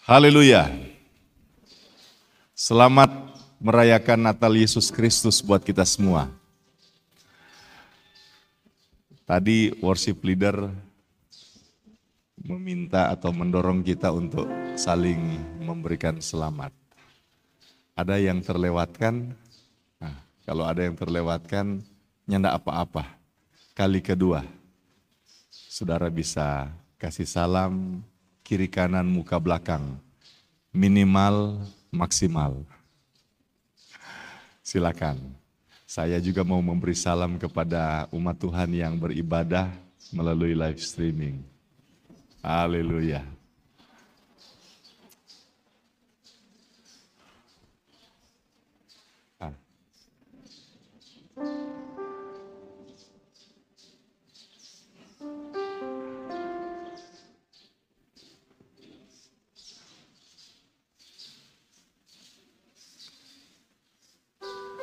Haleluya. Selamat merayakan Natal Yesus Kristus buat kita semua. Tadi worship leader meminta atau mendorong kita untuk saling memberikan selamat. Ada yang terlewatkan, nah, kalau ada yang terlewatkan, nyanda apa-apa. Kali kedua, saudara bisa kasih salam kiri kanan muka belakang, minimal maksimal. Silakan. Saya juga mau memberi salam kepada umat Tuhan yang beribadah melalui live streaming. Haleluya.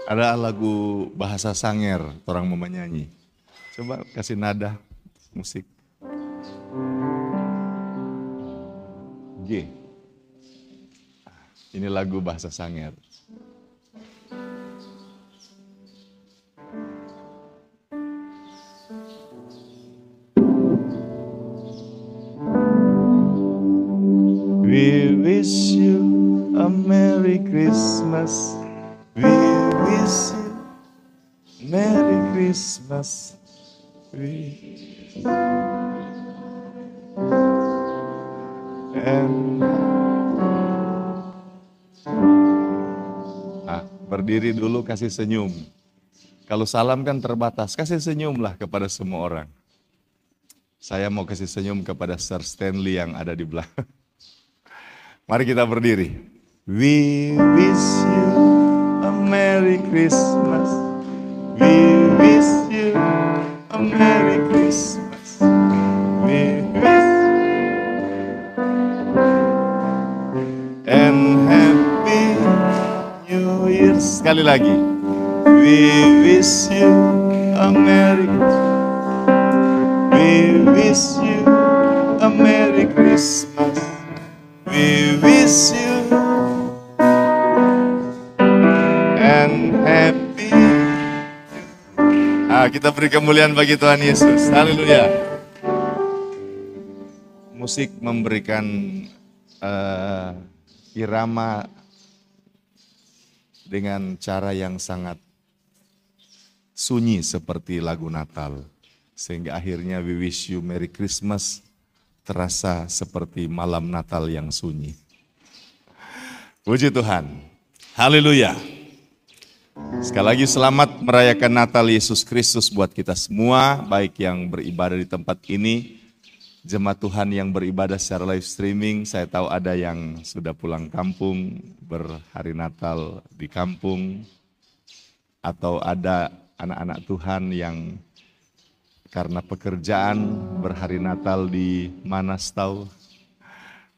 Ada lagu bahasa Sanger, orang mau menyanyi. Coba kasih nada musik. G. Ini lagu bahasa Sanger. We wish you a Merry Christmas. We wish you Merry Christmas. Berdiri dulu, kasih senyum. Kalau salam kan terbatas, kasih senyumlah kepada semua orang. Saya mau kasih senyum kepada Sir Stanley yang ada di belakang. Mari kita berdiri. We wish you a Merry Christmas. We wish you a Merry Christmas. We wish and Happy New Year. Sekali lagi. We wish you a Merry Christmas. We wish you a Merry Christmas. We wish you and happy. Kita beri kemuliaan bagi Tuhan Yesus. Haleluya. Musik memberikan irama dengan cara yang sangat sunyi seperti lagu Natal. Sehingga akhirnya We Wish You Merry Christmas terasa seperti malam Natal yang sunyi. Puji Tuhan. Haleluya. Sekali lagi selamat merayakan Natal Yesus Kristus buat kita semua, baik yang beribadah di tempat ini, jemaat Tuhan yang beribadah secara live streaming. Saya tahu ada yang sudah pulang kampung, berhari Natal di kampung, atau ada anak-anak Tuhan yang karena pekerjaan berhari Natal di Manastau.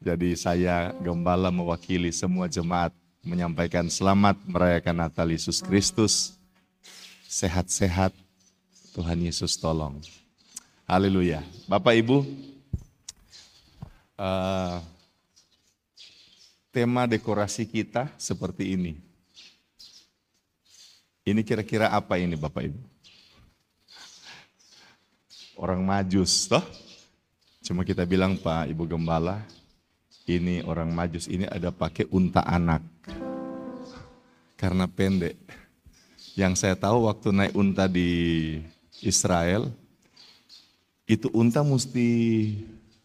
Jadi saya gembala mewakili semua jemaat menyampaikan selamat merayakan Natal Yesus Kristus. Sehat-sehat, Tuhan Yesus tolong. Haleluya. Bapak Ibu, tema dekorasi kita seperti ini. Ini kira-kira apa ini Bapak Ibu? Orang Majus, toh? Cuma kita bilang Pak Ibu Gembala, ini orang Majus, ini ada pakai unta anak. Karena pendek. Yang saya tahu waktu naik unta di Israel, itu unta mesti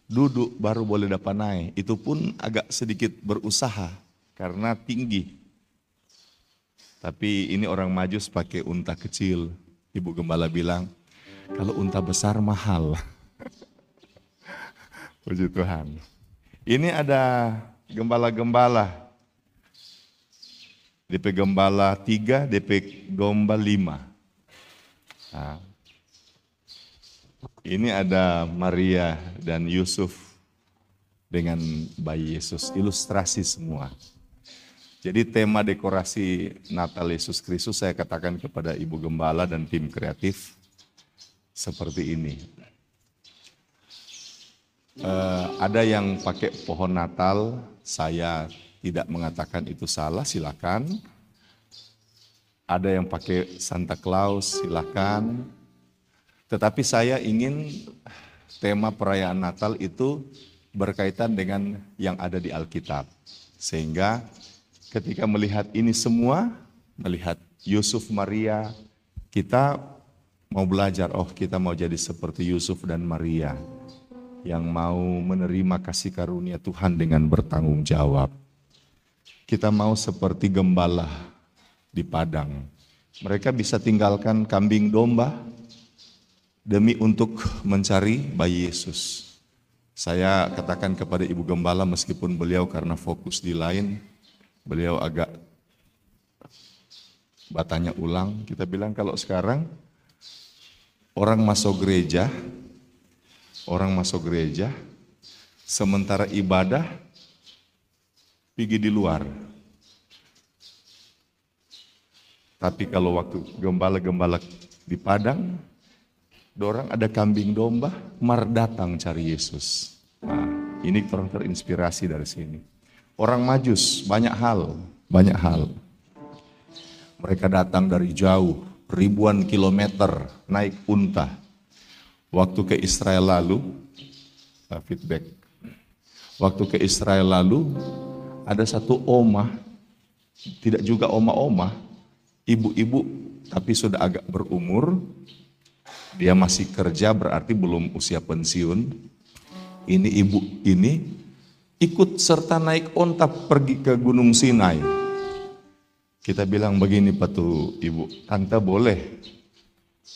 duduk baru boleh dapat naik. Itu pun agak sedikit berusaha karena tinggi. Tapi ini orang Majus pakai unta kecil. Ibu Gembala bilang, kalau unta besar mahal. Puji Tuhan. Ini ada gembala-gembala. DP Gembala 3, DP Gombal 5. Nah, ini ada Maria dan Yusuf dengan bayi Yesus. Ilustrasi semua. Jadi tema dekorasi Natal Yesus Kristus saya katakan kepada Ibu Gembala dan tim kreatif seperti ini. Ada yang pakai pohon Natal, saya tidak mengatakan itu salah, silakan. Ada yang pakai Santa Claus, silakan. Tetapi saya ingin tema perayaan Natal itu berkaitan dengan yang ada di Alkitab. Sehingga ketika melihat ini semua, melihat Yusuf Maria, kita mau belajar, kita mau jadi seperti Yusuf dan Maria yang mau menerima kasih karunia Tuhan dengan bertanggung jawab. Kita mau seperti gembala di padang. Mereka bisa tinggalkan kambing domba demi untuk mencari bayi Yesus. Saya katakan kepada Ibu Gembala, meskipun beliau karena fokus di lain, beliau agak bertanya ulang. Kita bilang kalau sekarang orang masuk gereja, sementara ibadah pergi di luar. Tapi kalau waktu gembala-gembala di padang, dorang ada kambing domba, mar datang cari Yesus. Nah, ini orang terinspirasi dari sini. Orang Majus, banyak hal. Mereka datang dari jauh, ribuan kilometer, naik unta. Waktu ke Israel lalu, feedback. Waktu ke Israel lalu, ada satu oma, tidak juga oma-oma, ibu-ibu, tapi sudah agak berumur. Dia masih kerja, berarti belum usia pensiun. Ini ibu ini ikut serta naik onta pergi ke Gunung Sinai. Kita bilang begini, Patu Ibu, tante boleh?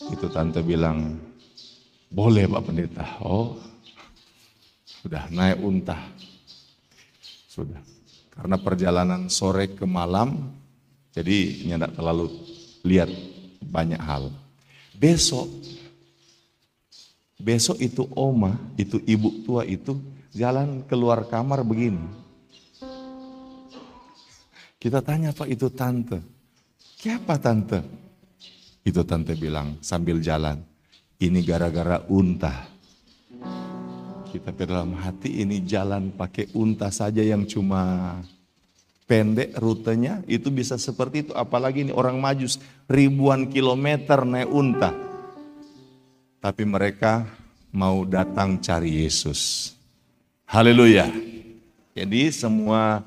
Itu tante bilang, boleh Pak Pendeta. Oh, sudah naik unta. Sudah. Karena perjalanan sore ke malam, jadi tidak terlalu lihat banyak hal. Besok itu oma, itu ibu tua itu jalan keluar kamar begini. Kita tanya, Pak itu tante. Siapa tante? Itu tante bilang sambil jalan, ini gara-gara unta. Kita dalam hati, ini jalan pakai unta saja yang cuma pendek rutenya, itu bisa seperti itu. Apalagi ini orang Majus, ribuan kilometer naik unta. Tapi mereka mau datang cari Yesus. Haleluya. Jadi semua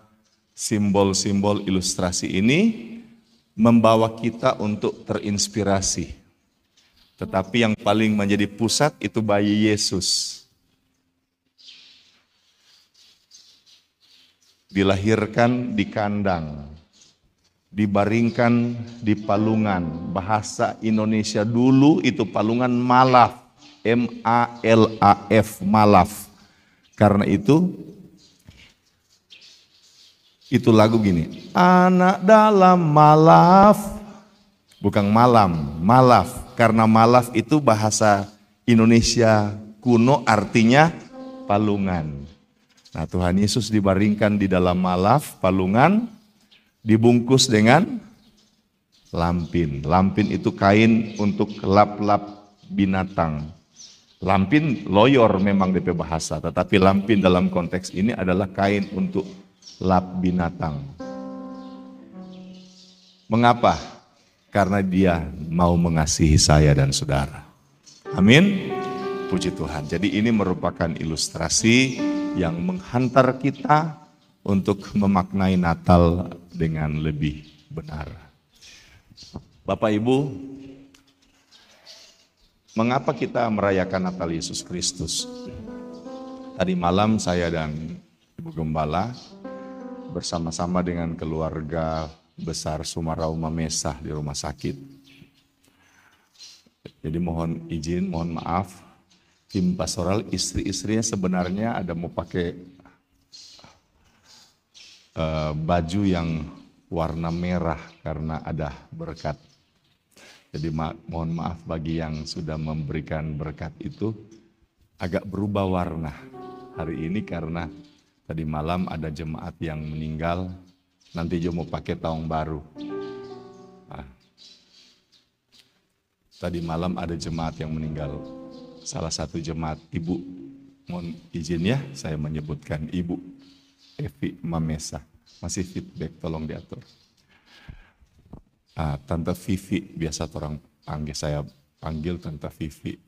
simbol-simbol ilustrasi ini membawa kita untuk terinspirasi. Tetapi yang paling menjadi pusat itu bayi Yesus. Dilahirkan di kandang, dibaringkan di palungan. Bahasa Indonesia dulu itu palungan malaf, M-A-L-A-F, malaf. Karena itu lagu gini, anak dalam malaf, bukan malam, malaf. Karena malaf itu bahasa Indonesia kuno artinya palungan. Nah, Tuhan Yesus dibaringkan di dalam malaf, palungan, dibungkus dengan lampin. Lampin itu kain untuk lap-lap binatang. Lampin loyor memang DP bahasa, tetapi lampin dalam konteks ini adalah kain untuk lap binatang. Mengapa? Karena dia mau mengasihi saya dan saudara. Amin. Puji Tuhan. Jadi ini merupakan ilustrasi yang menghantar kita untuk memaknai Natal dengan lebih benar. Bapak Ibu, mengapa kita merayakan Natal Yesus Kristus? Tadi malam saya dan Ibu Gembala bersama-sama dengan keluarga besar Sumarauma Mesah di rumah sakit. Jadi mohon izin, mohon maaf, tim pastoral istri-istrinya sebenarnya ada mau pakai baju yang warna merah karena ada berkat. Jadi mohon maaf bagi yang sudah memberikan berkat itu agak berubah warna hari ini karena tadi malam ada jemaat yang meninggal, nanti juga mau pakai tahun baru. Nah, tadi malam ada jemaat yang meninggal, salah satu jemaat ibu Mohon izin ya, saya menyebutkan Ibu Evi Mamesa. Masih feedback, tolong diatur. Tante Vivi, biasa orang panggil, saya panggil Tante Vivi.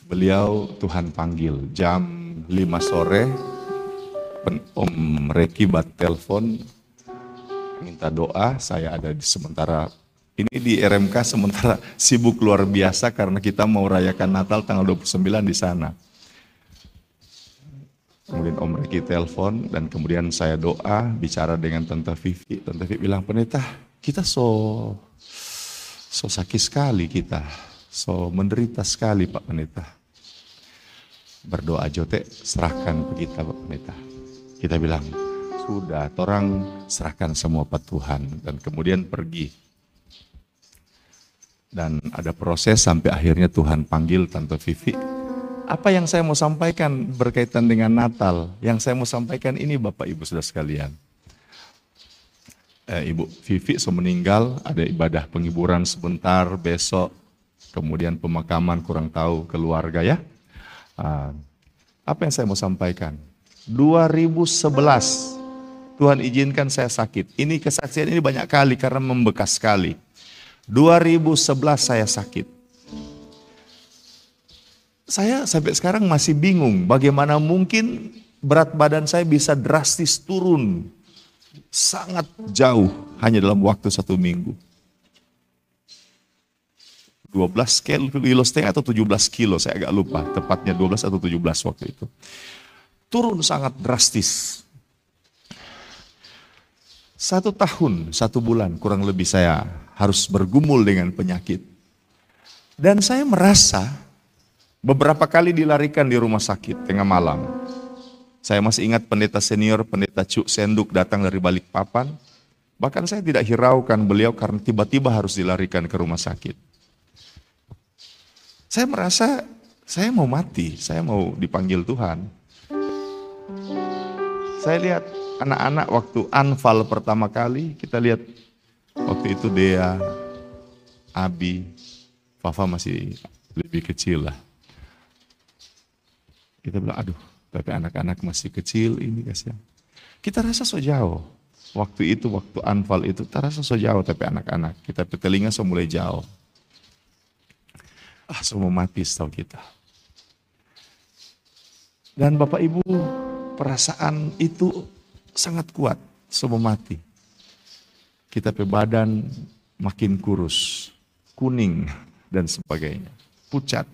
Beliau Tuhan panggil jam 5 sore, Om Reki bat telepon, minta doa. Saya ada di sementara, ini di RMK sementara sibuk luar biasa karena kita mau rayakan Natal tanggal 29 di sana. Kemudian Om Reki telepon dan kemudian saya doa, bicara dengan Tante Vivi. Tante Vivi bilang, pendeta, kita so sakit sekali kita, so menderita sekali Pak Pendeta. Berdoa Jote, serahkan ke kita Pak Pendeta. Kita bilang, sudah, orang serahkan semua Pak Tuhan. Dan kemudian pergi. Dan ada proses sampai akhirnya Tuhan panggil Tante Vivi. Apa yang saya mau sampaikan berkaitan dengan Natal? Yang saya mau sampaikan ini Bapak Ibu Saudara sekalian. Ibu Vivi so meninggal, ada ibadah penghiburan sebentar besok. Kemudian pemakaman kurang tahu keluarga ya. Apa yang saya mau sampaikan? 2011 Tuhan izinkan saya sakit. Ini kesaksian ini banyak kali karena membekas sekali. 2011 saya sakit. Saya sampai sekarang masih bingung bagaimana mungkin berat badan saya bisa drastis turun sangat jauh hanya dalam waktu 1 minggu. 12 kilo setengah atau 17 kilo, saya agak lupa. Tepatnya 12 atau 17 waktu itu. Turun sangat drastis. 1 tahun, 1 bulan kurang lebih saya harus bergumul dengan penyakit. Dan saya merasa beberapa kali dilarikan di rumah sakit tengah malam. Saya masih ingat pendeta senior, pendeta Cuk Senduk datang dari Balikpapan. Bahkan saya tidak hiraukan beliau karena tiba-tiba harus dilarikan ke rumah sakit. Saya merasa saya mau mati, saya mau dipanggil Tuhan. Saya lihat anak-anak waktu anfal pertama kali, kita lihat waktu itu Dea, Abi, Fafa masih lebih kecil lah. Kita bilang, aduh, tapi anak-anak masih kecil ini kasihan. Kita rasa so jauh. Waktu itu, waktu anfal itu, kita rasa so jauh tapi anak-anak. Kita telinga so mulai jauh. Semua mati setahu kita. Dan Bapak Ibu, perasaan itu sangat kuat, semua mati. Kita pe badan makin kurus, kuning dan sebagainya, pucat.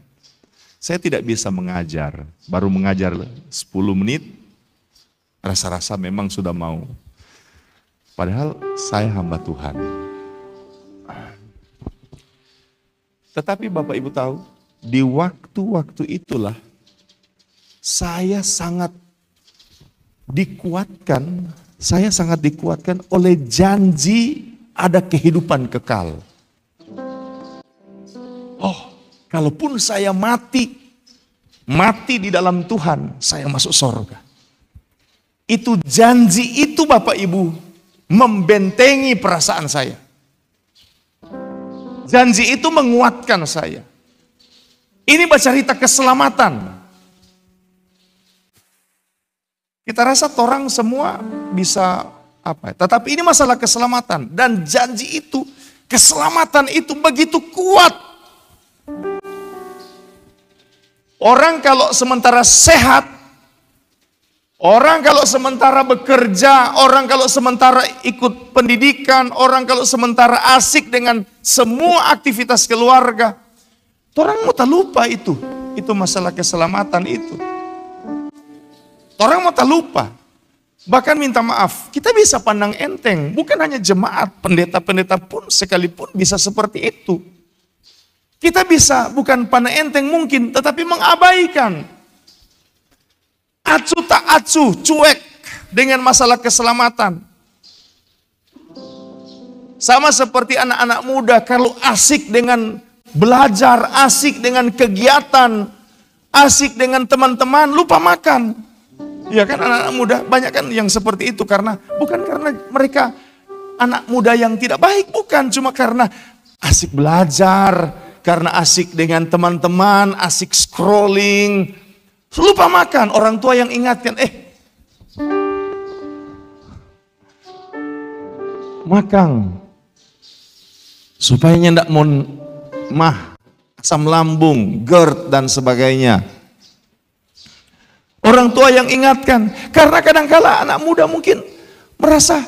Saya tidak bisa mengajar, baru mengajar 10 menit, rasa-rasa memang sudah mau. Padahal saya hamba Tuhan. Tetapi Bapak Ibu tahu, di waktu-waktu itulah saya sangat dikuatkan oleh janji ada kehidupan kekal. Kalaupun saya mati di dalam Tuhan, saya masuk surga. Itu janji itu Bapak Ibu membentengi perasaan saya. Janji itu menguatkan saya. Ini cerita keselamatan. Kita rasa orang semua bisa tetapi ini masalah keselamatan. Dan janji itu, keselamatan itu begitu kuat. Orang kalau sementara sehat, orang kalau sementara bekerja, orang kalau sementara ikut pendidikan, orang kalau sementara asik dengan semua aktivitas keluarga, orang mau tak lupa itu masalah keselamatan itu. Orang mau tak lupa, bahkan minta maaf. Kita bisa pandang enteng, bukan hanya jemaat, pendeta-pendeta pun sekalipun bisa seperti itu. Kita bisa bukan pandang enteng mungkin, tetapi mengabaikan. Acuh tak acuh, cuek dengan masalah keselamatan. Sama seperti anak-anak muda kalau asik dengan belajar, asik dengan kegiatan, asik dengan teman-teman, lupa makan. Ya kan anak-anak muda banyak kan yang seperti itu bukan karena mereka anak muda yang tidak baik, bukan, cuma karena asik belajar, karena asik dengan teman-teman, asik scrolling, Lupa makan, orang tua yang ingatkan, makan. Supaya ndak mau asam lambung, GERD dan sebagainya. Orang tua yang ingatkan, karena kadangkala anak muda mungkin merasa,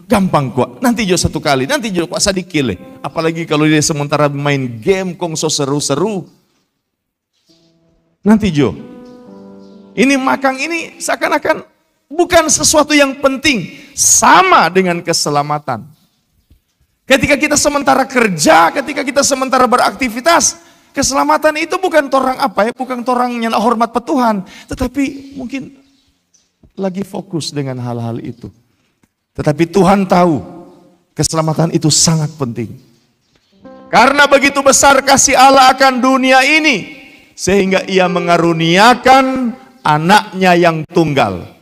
gampang kok, nanti jo satu kali, nanti jo kok sadikile. Apalagi kalau dia sementara main game kongso seru-seru. Nanti jo. Ini makan ini seakan-akan bukan sesuatu yang penting. Sama dengan keselamatan. Ketika kita sementara kerja, ketika kita sementara beraktivitas, keselamatan itu bukan torang bukan torang yang hormat petuhan, tetapi mungkin lagi fokus dengan hal-hal itu. Tetapi Tuhan tahu keselamatan itu sangat penting. Karena begitu besar kasih Allah akan dunia ini, sehingga ia mengaruniakan anaknya yang tunggal.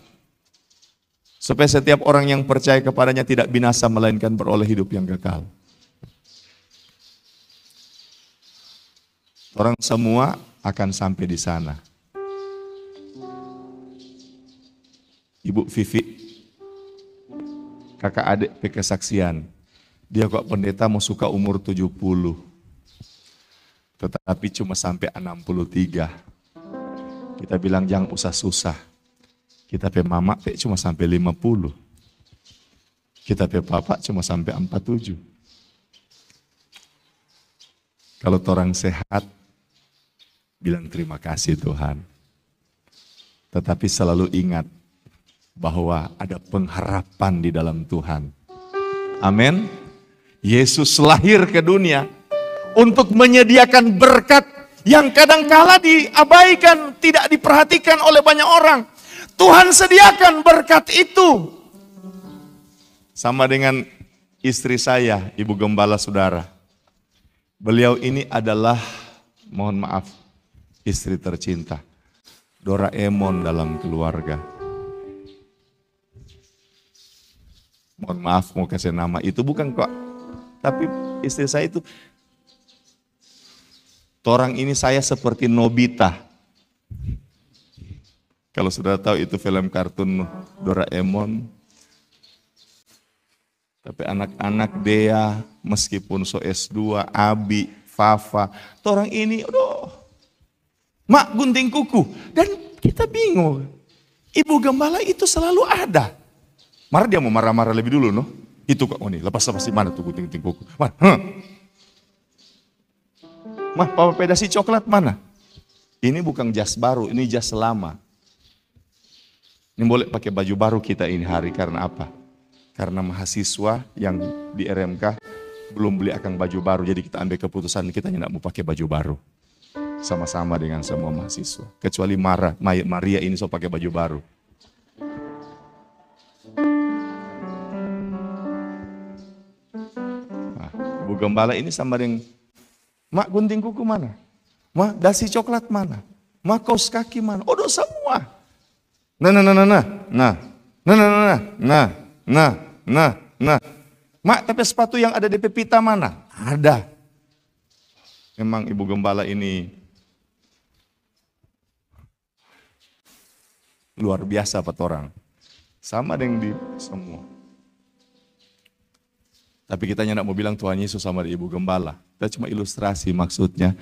Supaya setiap orang yang percaya kepadanya tidak binasa, melainkan beroleh hidup yang kekal. Orang semua akan sampai di sana. Ibu Vivi, kakak adik kesaksian, dia kok pendeta mau suka umur 70, tetapi cuma sampai 63. Kita bilang jangan usah susah. Kita pe mama cuma sampai 50. Kita pe papa cuma sampai 47. Kalau orang sehat, bilang terima kasih Tuhan. Tetapi selalu ingat bahwa ada pengharapan di dalam Tuhan. Amin. Yesus lahir ke dunia untuk menyediakan berkat yang kadangkala diabaikan, tidak diperhatikan oleh banyak orang. Tuhan sediakan berkat itu. Sama dengan istri saya, Ibu Gembala Saudara. Beliau ini adalah, mohon maaf, istri tercinta. Doraemon dalam keluarga. Mohon maaf mau kasih nama itu bukan kok. Tapi istri saya itu, orang ini saya seperti Nobita. Kalau sudah tahu itu film kartun Doraemon. Tapi anak-anak dia meskipun so S2, Abi, Fafa, orang ini, mak gunting kuku. Dan kita bingung. Ibu Gembala itu selalu ada. Marah dia mau marah-marah lebih dulu, no? Itu kok, nih lepas-lepas di mana tuh gunting kuku? Mah, papa pedasi coklat mana? Ini bukan jas baru, ini jas lama. Ini boleh pakai baju baru kita ini hari, karena apa? Karena mahasiswa yang di RMK belum beli akan baju baru, jadi kita ambil keputusan kita tidak mau pakai baju baru. Sama-sama dengan semua mahasiswa. Kecuali Maria ini so pakai baju baru. Nah, Ibu Gembala ini sama dengan, mak gunting kuku mana? Mak dasi coklat mana? Mak kaos kaki mana? Semua. Nah. Mak, tapi sepatu yang ada di pepita mana? Ada. Memang Ibu Gembala ini luar biasa Pak orang. Sama dengan di semua. Tapi kita tidak mau bilang Tuhan Yesus sama di Ibu Gembala. Kita cuma ilustrasi, maksudnya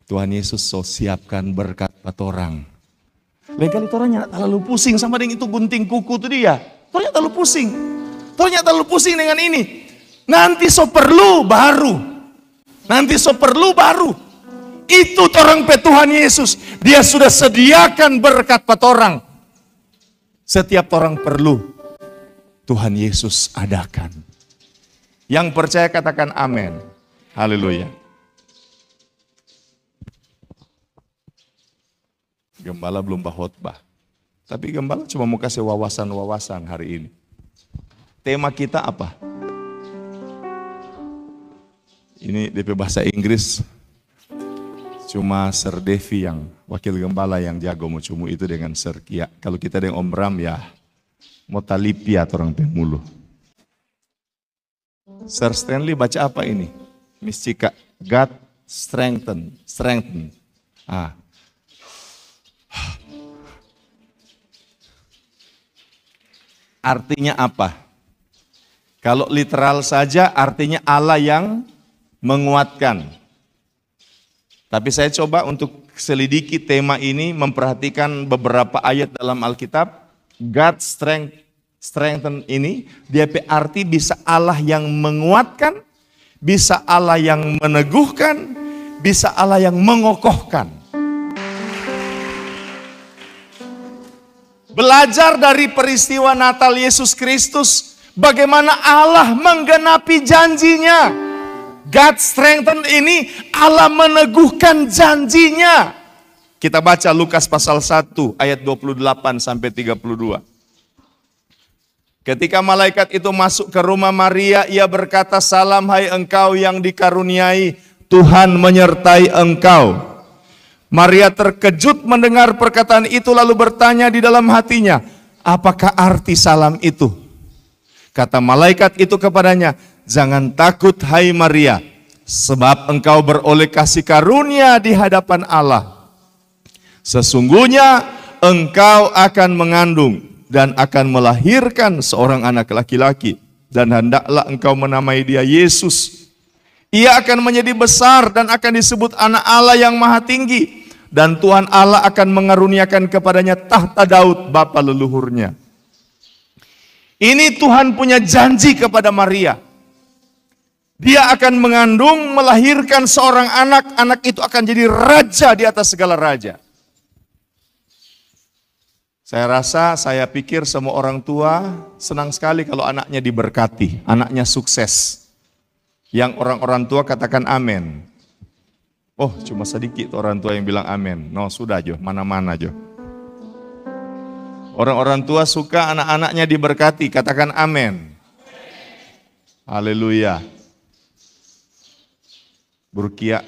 Tuhan Yesus so siapkan berkat Pak orang. Lain kali orangnya terlalu pusing sama dengan itu gunting kuku itu dia. Orangnya terlalu pusing. Orangnya terlalu pusing dengan ini. Nanti so perlu baru. Itu orang pe Tuhan Yesus. Dia sudah sediakan berkat pat orang. Setiap orang perlu. Tuhan Yesus adakan. Yang percaya katakan amin. Haleluya. Gembala belum khotbah. Tapi Gembala cuma mau kasih wawasan-wawasan hari ini. Tema kita apa? Ini DP bahasa Inggris. Cuma Sir Devi yang wakil Gembala yang jago mau cumu itu dengan Sir Kia. Kalau kita dengan Om Ram ya mau talipia orang pemulu. Sir Stanley baca apa ini? Miss Cika, God strengthen. artinya apa? Kalau literal saja artinya Allah yang menguatkan. Tapi saya coba untuk selidiki tema ini, memperhatikan beberapa ayat dalam Alkitab. God strengthen ini, dia arti bisa Allah yang menguatkan, bisa Allah yang meneguhkan, bisa Allah yang mengokohkan. Belajar dari peristiwa Natal Yesus Kristus, bagaimana Allah menggenapi janjinya. God strengthen ini, Allah meneguhkan janjinya. Kita baca Lukas pasal 1 ayat 28 sampai 32. Ketika malaikat itu masuk ke rumah Maria, ia berkata, "Salam hai engkau yang dikaruniai, Tuhan menyertai engkau." Maria terkejut mendengar perkataan itu lalu bertanya di dalam hatinya, "Apakah arti salam itu?" Kata malaikat itu kepadanya, "Jangan takut hai Maria, sebab engkau beroleh kasih karunia di hadapan Allah. Sesungguhnya engkau akan mengandung dan akan melahirkan seorang anak laki-laki, dan hendaklah engkau menamai dia Yesus. Ia akan menjadi besar dan akan disebut anak Allah yang maha tinggi, dan Tuhan Allah akan mengaruniakan kepadanya tahta Daud bapa leluhurnya." Ini Tuhan punya janji kepada Maria. Dia akan mengandung, melahirkan seorang anak, anak itu akan jadi raja di atas segala raja. Saya pikir semua orang tua senang sekali kalau anaknya diberkati, anaknya sukses. Yang orang-orang tua katakan amin. Oh, cuma sedikit orang tua yang bilang amin. No, sudah Jo, mana-mana Jo. Orang-orang tua suka anak-anaknya diberkati, katakan amin. Haleluya. Burkia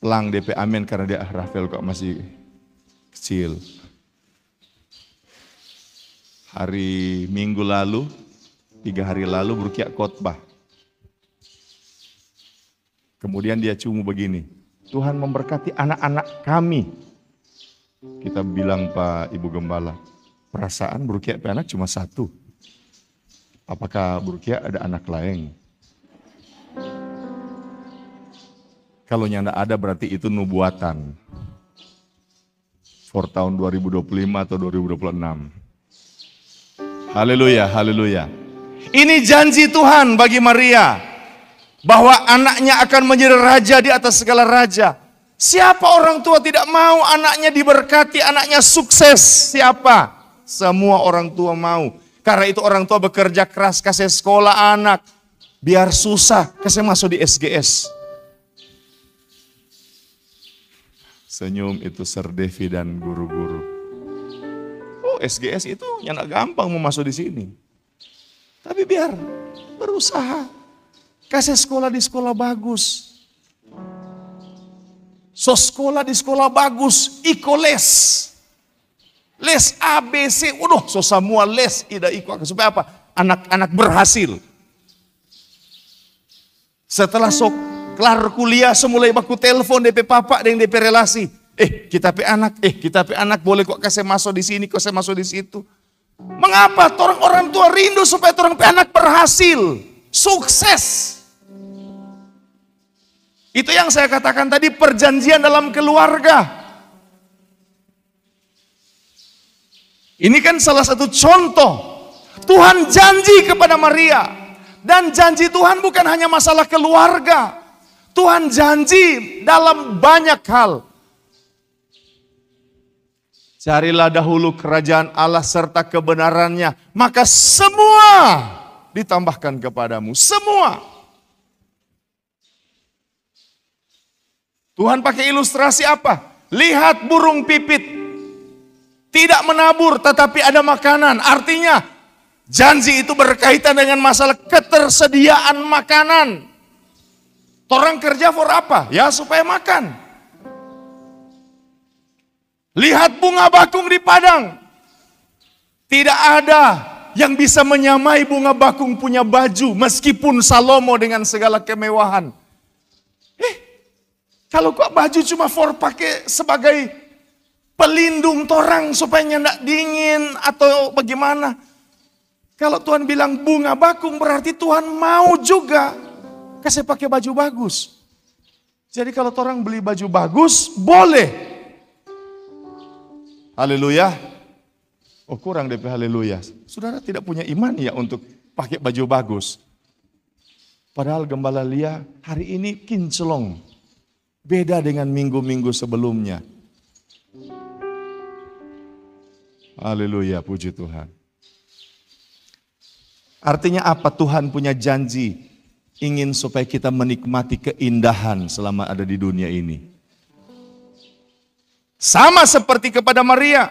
pelang DP amin karena dia Rafael kok masih kecil. Hari Minggu lalu, 3 hari lalu Burkia khotbah. Kemudian dia cuma begini, "Tuhan memberkati anak-anak kami." Kita bilang, "Pak Ibu Gembala, perasaan Burkia anak cuma 1. Apakah Burkia ada anak lain?" Kalau yang ada berarti itu nubuatan. For tahun 2025 atau 2026. Haleluya, haleluya. Ini janji Tuhan bagi Maria, bahwa anaknya akan menjadi raja di atas segala raja. Siapa orang tua tidak mau anaknya diberkati, anaknya sukses? Siapa? Semua orang tua mau. Karena itu orang tua bekerja keras, kasih sekolah anak. Biar susah, kasih masuk di SGS. Senyum itu Sir Devi dan guru-guru. Oh, SGS itu yang gak gampang mau masuk di sini. Tapi biar berusaha. Kasih sekolah di sekolah bagus. So sekolah di sekolah bagus, iko les. Les ABC, waduh, so semua les ida iko. Supaya apa? Anak-anak berhasil. Setelah sok kelar kuliah, semulai baku telepon DP papa dengan DP relasi. Kita pe anak boleh kok kasih masuk di sini, kok saya masuk di situ. Mengapa? Orang tua rindu supaya orang pe anak berhasil, sukses. Itu yang saya katakan tadi, perjanjian dalam keluarga. Ini kan salah satu contoh. Tuhan janji kepada Maria. Dan janji Tuhan bukan hanya masalah keluarga. Tuhan janji dalam banyak hal. Carilah dahulu kerajaan Allah serta kebenarannya, maka semua ditambahkan kepadamu. Semua. Tuhan pakai ilustrasi apa? Lihat burung pipit. Tidak menabur tetapi ada makanan. Artinya janji itu berkaitan dengan masalah ketersediaan makanan. Orang kerja for apa? Ya supaya makan. Lihat bunga bakung di padang. Tidak ada yang bisa menyamai bunga bakung punya baju meskipun Salomo dengan segala kemewahan. Kalau kok baju cuma for pakai sebagai pelindung torang supaya nggak dingin atau bagaimana? Kalau Tuhan bilang bunga bakung berarti Tuhan mau juga kasih pakai baju bagus. Jadi kalau orang beli baju bagus, boleh. Haleluya. Oh kurang DP haleluya. Saudara tidak punya iman ya untuk pakai baju bagus. Padahal Gembala Lia hari ini kinclong. Beda dengan minggu-minggu sebelumnya. Haleluya, puji Tuhan. Artinya apa? Tuhan punya janji ingin supaya kita menikmati keindahan selama ada di dunia ini. Sama seperti kepada Maria.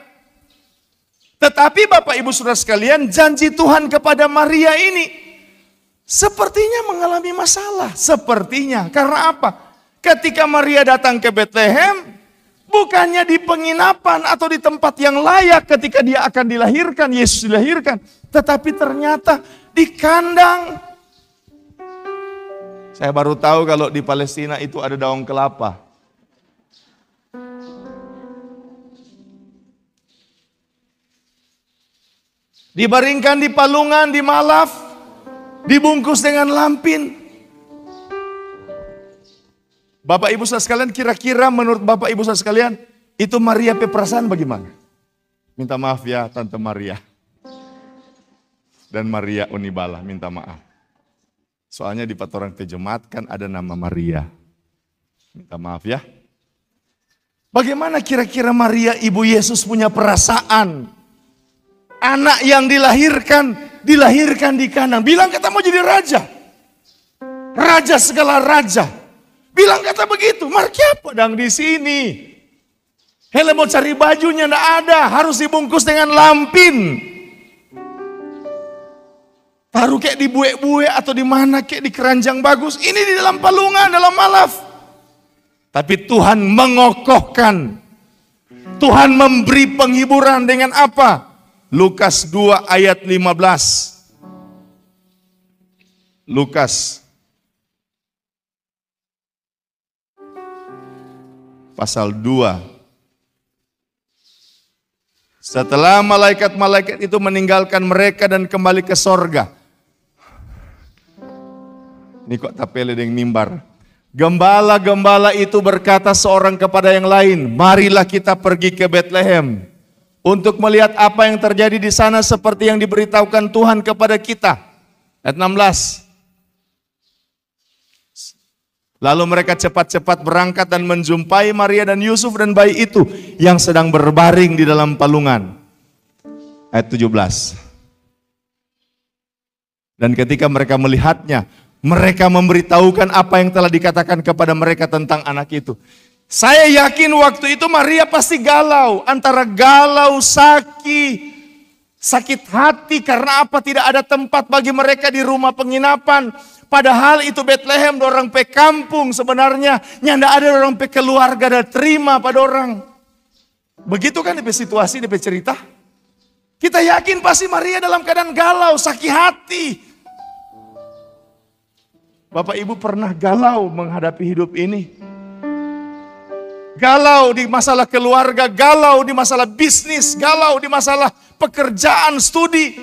Tetapi Bapak Ibu Saudara sekalian, janji Tuhan kepada Maria ini sepertinya mengalami masalah. Sepertinya, karena apa? Ketika Maria datang ke Bethlehem, bukannya di penginapan atau di tempat yang layak ketika dia akan dilahirkan, Yesus dilahirkan. Tetapi ternyata di kandang. Saya baru tahu kalau di Palestina itu ada daun kelapa. Dibaringkan di palungan, di malaf, dibungkus dengan lampin. Bapak Ibu saudara sekalian, kira-kira menurut Bapak Ibu saudara sekalian, itu Maria perasaan bagaimana? Minta maaf ya Tante Maria. Dan Maria Unibala, minta maaf. Soalnya di Patorang Jemaat kan ada nama Maria. Minta maaf ya. Bagaimana kira-kira Maria ibu Yesus punya perasaan? Anak yang dilahirkan di kandang. Bilang kata mau jadi raja. Raja segala raja. Bilang kata begitu. Markia pedang di sini. Hele mau cari bajunya enggak ada. Harus dibungkus dengan lampin. Taruh kayak di buek-buek atau di mana kayak di keranjang bagus. Ini di dalam palungan, dalam malaf. Tapi Tuhan mengokohkan. Tuhan memberi penghiburan dengan apa? Lukas 2 ayat 15. Lukas pasal 2. Setelah malaikat-malaikat itu meninggalkan mereka dan kembali ke sorga. Ini kok tapele dengan mimbar. Gembala-gembala itu berkata seorang kepada yang lain, marilah kita pergi ke Bethlehem untuk melihat apa yang terjadi di sana seperti yang diberitahukan Tuhan kepada kita. Ayat 16. Lalu mereka cepat-cepat berangkat dan menjumpai Maria dan Yusuf dan bayi itu yang sedang berbaring di dalam palungan. Ayat 17. Dan ketika mereka melihatnya, mereka memberitahukan apa yang telah dikatakan kepada mereka tentang anak itu. Saya yakin waktu itu Maria pasti galau. Antara galau, sakit hati. Karena apa? Tidak ada tempat bagi mereka di rumah penginapan. Padahal itu Bethlehem, orang pe kampung sebenarnya. Nyanda ada orang pe keluarga dan terima pada orang. Begitu kan di situasi, di cerita. Kita yakin pasti Maria dalam keadaan galau, sakit hati. Bapak Ibu pernah galau menghadapi hidup ini? Galau di masalah keluarga, galau di masalah bisnis, galau di masalah pekerjaan, studi.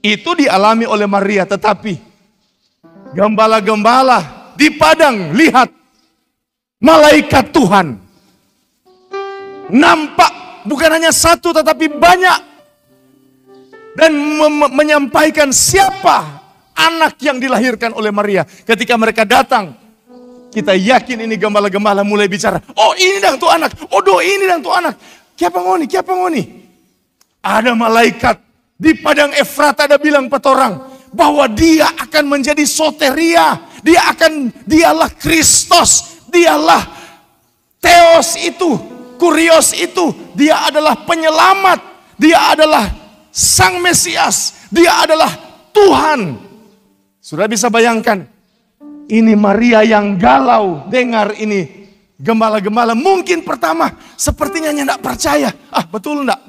Itu dialami oleh Maria, tetapi gembala-gembala di padang lihat malaikat Tuhan. Nampak bukan hanya satu tetapi banyak. Dan menyampaikan siapa anak yang dilahirkan oleh Maria. Ketika mereka datang, kita yakin ini gembala-gembala mulai bicara. Oh ini dang tuh anak, oh do ini dang tuh anak. Kiapa ngoni. Ada malaikat di padang Efrata ada bilang petorang bahwa dia akan menjadi soteria. Dialah Kristus, dialah Theos itu, Kurios itu. Dia adalah penyelamat, dia adalah Sang Mesias, dia adalah Tuhan. Sudah bisa bayangkan, ini Maria yang galau dengar ini gembala-gembala. Mungkin pertama sepertinya tidak percaya. Betul enggak?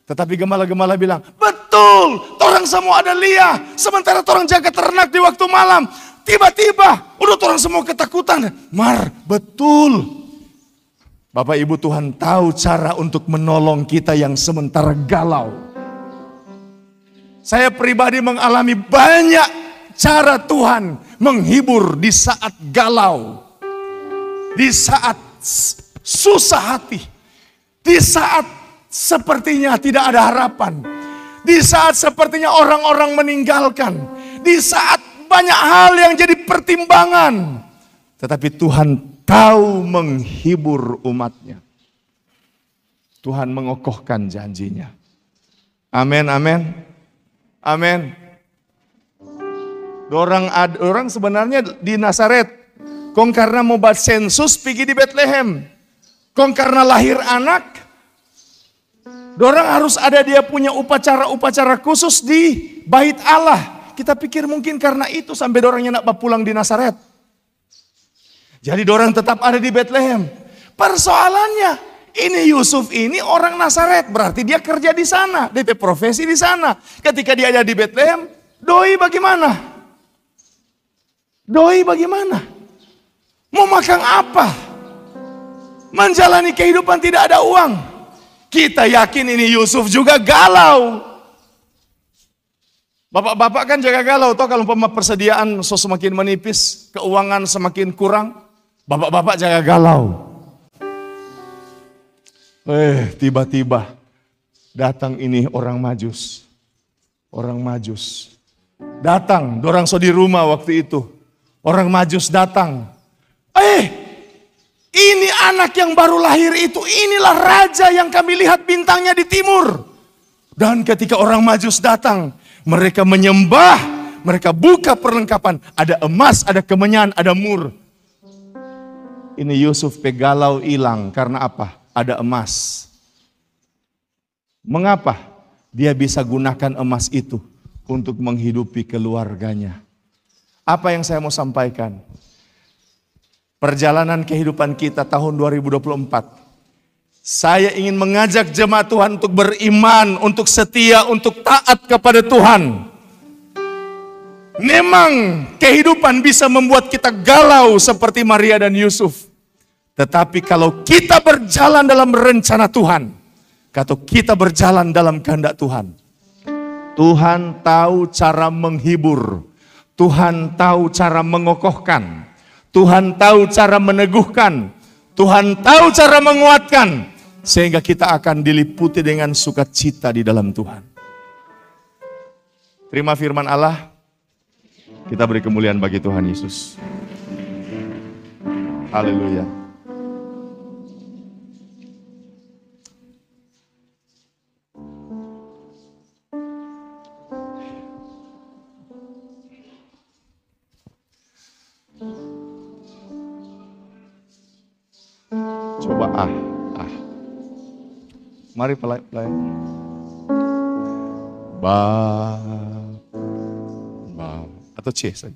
Tetapi gembala-gembala bilang, betul, orang semua ada Lia. Sementara orang jaga ternak di waktu malam. Tiba-tiba, udah orang semua ketakutan. Betul. Bapak Ibu, Tuhan tahu cara untuk menolong kita yang sementara galau. Saya pribadi mengalami banyak cara Tuhan menghibur di saat galau, di saat susah hati, di saat sepertinya tidak ada harapan, di saat sepertinya orang-orang meninggalkan, di saat banyak hal yang jadi pertimbangan. Tetapi Tuhan tahu menghibur umatnya. Tuhan mengokohkan janjinya. Amin, amin, amin. Orang sebenarnya di Nazaret, kong karena mau buat sensus pergi di Bethlehem, kong karena lahir anak, dorang harus ada dia punya upacara-upacara khusus di bait Allah. Kita pikir mungkin karena itu sampai dorangnya nak pulang di Nazaret. Jadi dorang tetap ada di Bethlehem. Persoalannya, ini Yusuf ini orang Nazaret, berarti dia kerja di sana, DP profesi di sana. Ketika dia ada di Bethlehem, doi bagaimana? Doi bagaimana? Mau makan apa? Menjalani kehidupan tidak ada uang. Kita yakin ini Yusuf juga galau. Bapak-bapak kan jaga galau, toh kalau persediaan semakin menipis, keuangan semakin kurang, bapak-bapak jaga galau. Tiba-tiba datang ini orang Majus. Orang Majus. Datang, dorang so di rumah waktu itu. Orang Majus datang. Ini anak yang baru lahir itu, inilah raja yang kami lihat bintangnya di timur. Dan ketika orang Majus datang, mereka menyembah, mereka buka perlengkapan. Ada emas, ada kemenyan, ada mur. Ini Yusuf pegalau hilang karena apa? Ada emas. Mengapa? Dia bisa gunakan emas itu untuk menghidupi keluarganya. Apa yang saya mau sampaikan? Perjalanan kehidupan kita tahun 2024. Saya ingin mengajak jemaat Tuhan untuk beriman, untuk setia, untuk taat kepada Tuhan. Memang kehidupan bisa membuat kita galau seperti Maria dan Yusuf. Tetapi kalau kita berjalan dalam rencana Tuhan, atau kita berjalan dalam kehendak Tuhan, Tuhan tahu cara menghibur, Tuhan tahu cara mengokohkan, Tuhan tahu cara meneguhkan, Tuhan tahu cara menguatkan, sehingga kita akan diliputi dengan sukacita di dalam Tuhan. Terima firman Allah, kita beri kemuliaan bagi Tuhan Yesus. Haleluya. Coba mari pelayan. Ba atau C saja.